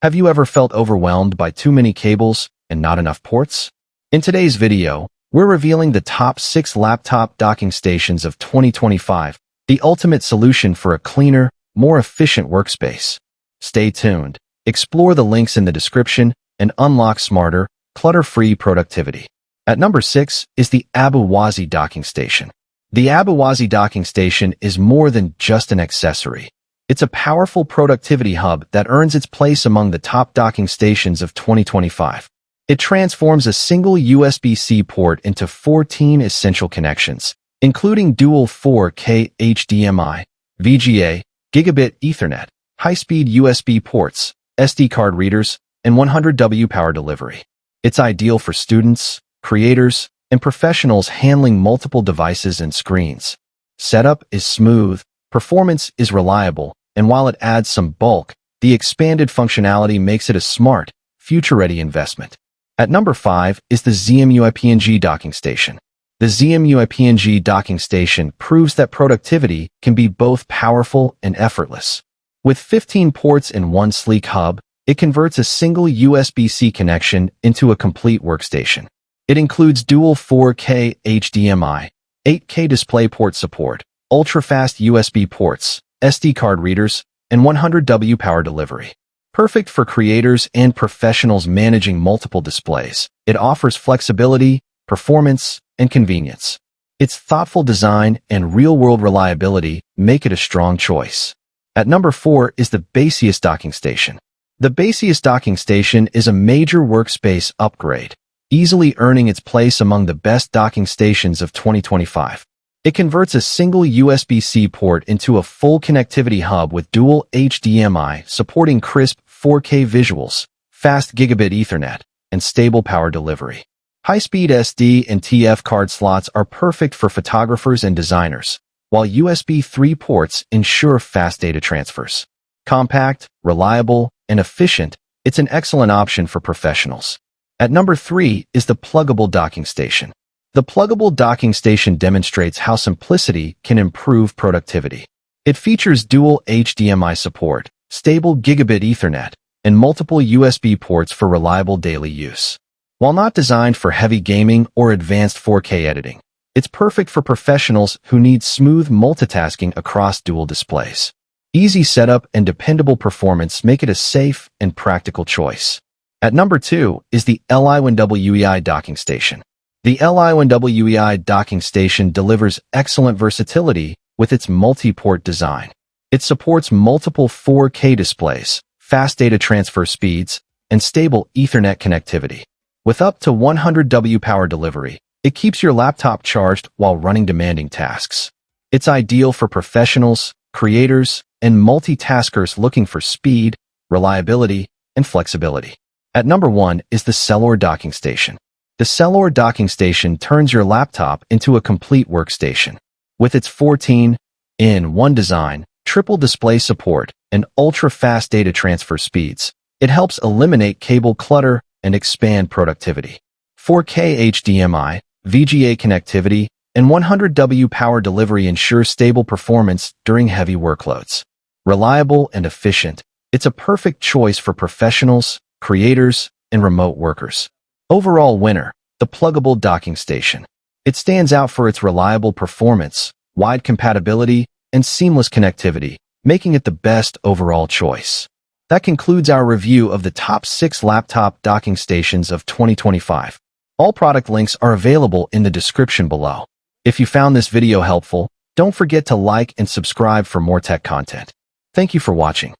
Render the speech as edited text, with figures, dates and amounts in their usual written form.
Have you ever felt overwhelmed by too many cables and not enough ports? In today's video, we're revealing the top 6 laptop docking stations of 2025, the ultimate solution for a cleaner, more efficient workspace. Stay tuned, explore the links in the description, and unlock smarter, clutter-free productivity. At number 6 is the Abuwazi docking station. The Abuwazi docking station is more than just an accessory. It's a powerful productivity hub that earns its place among the top docking stations of 2025. It transforms a single USB-C port into 14 essential connections, including dual 4K HDMI, VGA, Gigabit Ethernet, high-speed USB ports, SD card readers, and 100W power delivery. It's ideal for students, creators, and professionals handling multiple devices and screens. Setup is smooth, performance is reliable, and while it adds some bulk, the expanded functionality makes it a smart, future-ready investment. At number 5 is the ZMUIPNG docking station. The ZMUIPNG docking station proves that productivity can be both powerful and effortless. With 15 ports in one sleek hub, it converts a single USB-C connection into a complete workstation. It includes dual 4K HDMI, 8K DisplayPort support, ultra-fast USB ports, SD card readers, and 100W power delivery. Perfect for creators and professionals managing multiple displays, it offers flexibility, performance, and convenience. Its thoughtful design and real-world reliability make it a strong choice. At number 4 is the Basius docking station. The Basius docking station is a major workspace upgrade, easily earning its place among the best docking stations of 2025. It converts a single USB-C port into a full connectivity hub with dual HDMI supporting crisp 4K visuals, fast Gigabit Ethernet, and stable power delivery. High-speed SD and TF card slots are perfect for photographers and designers, while USB 3 ports ensure fast data transfers. Compact, reliable, and efficient, it's an excellent option for professionals. At number 3 is the pluggable docking station. The pluggable docking station demonstrates how simplicity can improve productivity. It features dual HDMI support, stable Gigabit Ethernet, and multiple USB ports for reliable daily use. While not designed for heavy gaming or advanced 4K editing, it's perfect for professionals who need smooth multitasking across dual displays. Easy setup and dependable performance make it a safe and practical choice. At number 2 is the LI1WEI docking station. The LI1WEI docking station delivers excellent versatility with its multi-port design. It supports multiple 4K displays, fast data transfer speeds, and stable Ethernet connectivity. With up to 100W power delivery, it keeps your laptop charged while running demanding tasks. It's ideal for professionals, creators, and multitaskers looking for speed, reliability, and flexibility. At number 1 is the Cellor docking station. The Cellor docking station turns your laptop into a complete workstation. With its 14-in-1 design, triple display support, and ultra-fast data transfer speeds, it helps eliminate cable clutter and expand productivity. 4K HDMI, VGA connectivity, and 100W power delivery ensure stable performance during heavy workloads. Reliable and efficient, it's a perfect choice for professionals, creators, and remote workers. Overall winner, the pluggable docking station. It stands out for its reliable performance, wide compatibility, and seamless connectivity, making it the best overall choice. That concludes our review of the top 6 laptop docking stations of 2025. All product links are available in the description below. If you found this video helpful, don't forget to like and subscribe for more tech content. Thank you for watching.